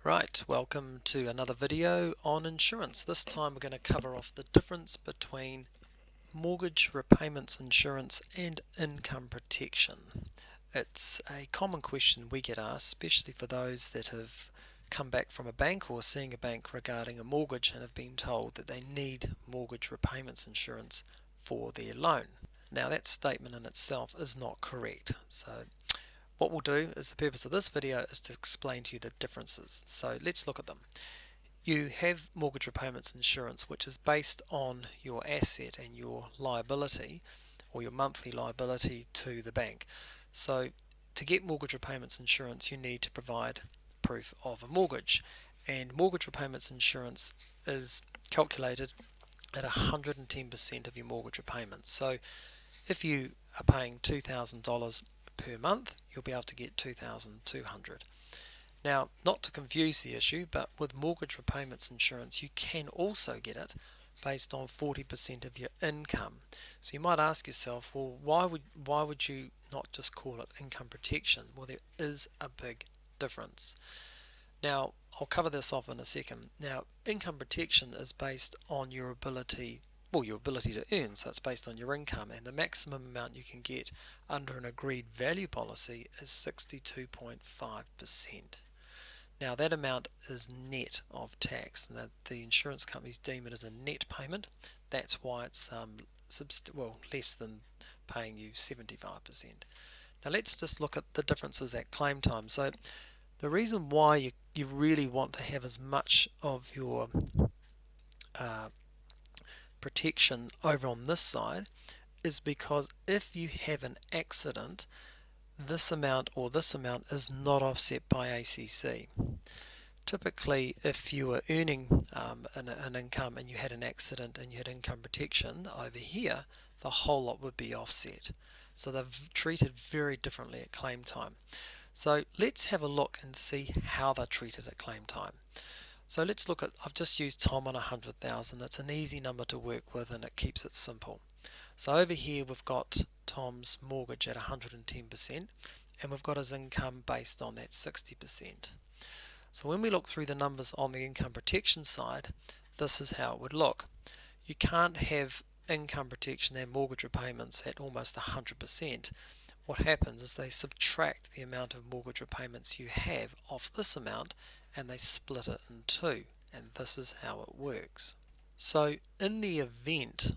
Right, welcome to another video on insurance. This time we're going to cover off the difference between mortgage repayments insurance and income protection. It's a common question we get asked, especially for those that have come back from a bank or seeing a bank regarding a mortgage and have been told that they need mortgage repayments insurance for their loan. Now that statement in itself is not correct. So what we'll do is the purpose of this video is to explain to you the differences. So let's look at them. You have mortgage repayments insurance, which is based on your asset and your liability, or your monthly liability to the bank. So to get mortgage repayments insurance, you need to provide proof of a mortgage, and mortgage repayments insurance is calculated at 110% of your mortgage repayments. So if you are paying $2,000 per month, you'll be able to get $2,200. Now, not to confuse the issue, but with mortgage repayments insurance, you can also get it based on 40% of your income. So you might ask yourself, well, why would you not just call it income protection? Well, there is a big difference. Now, I'll cover this off in a second. Now, income protection is based on your ability to earn, so it's based on your income, and the maximum amount you can get under an agreed value policy is 62.5%. Now that amount is net of tax, and the insurance companies deem it as a net payment. That's why it's less than paying you 75%. Now let's just look at the differences at claim time. So the reason why you really want to have as much of your protection over on this side is because if you have an accident, this amount is not offset by ACC. Typically, if you were earning an income and you had an accident and you had income protection over here, the whole lot would be offset. So they've treated very differently at claim time. So let's have a look and see how they're treated at claim time. So let's look at, I've just used Tom on 100,000. It's an easy number to work with and it keeps it simple. So over here we've got Tom's mortgage at 110% and we've got his income based on that 60%. So when we look through the numbers on the income protection side, this is how it would look. You can't have income protection and mortgage repayments at almost 100%. What happens is they subtract the amount of mortgage repayments you have off this amount and they split it in two, and this is how it works. So in the event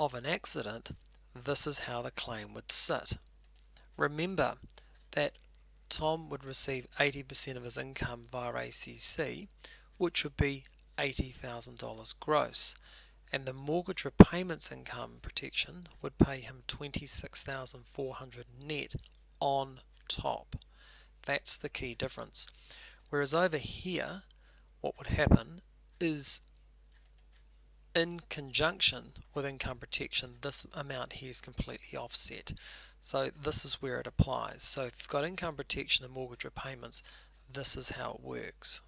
of an accident, this is how the claim would sit. Remember that Tom would receive 80% of his income via ACC, which would be $80,000 gross, and the mortgage repayments income protection would pay him $26,400 net on top. That's the key difference. Whereas over here, what would happen is in conjunction with income protection, this amount here is completely offset. So this is where it applies. So if you've got income protection and mortgage repayments, this is how it works.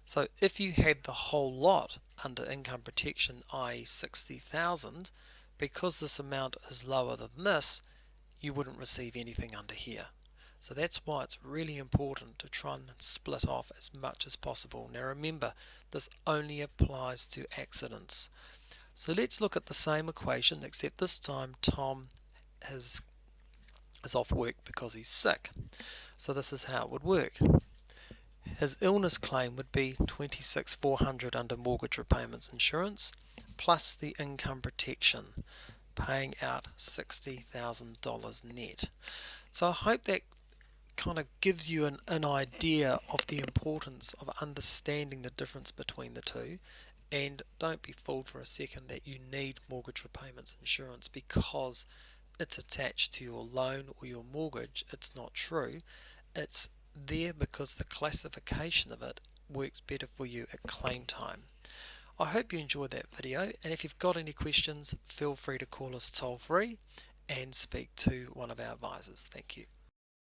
So if you had the whole lot under income protection, i.e. 60,000, because this amount is lower than this, you wouldn't receive anything under here. So that's why it's really important to try and split off as much as possible. Now remember, this only applies to accidents. So let's look at the same equation, except this time Tom is off work because he's sick. So this is how it would work. His illness claim would be $26,400 under mortgage repayments insurance, plus the income protection, paying out $60,000 net. So I hope that kind of gives you an idea of the importance of understanding the difference between the two, and don't be fooled for a second that you need mortgage repayments insurance because it's attached to your loan or your mortgage. It's not true. It's there because the classification of it works better for you at claim time. I hope you enjoyed that video, and if you've got any questions, feel free to call us toll free and speak to one of our advisors. Thank you.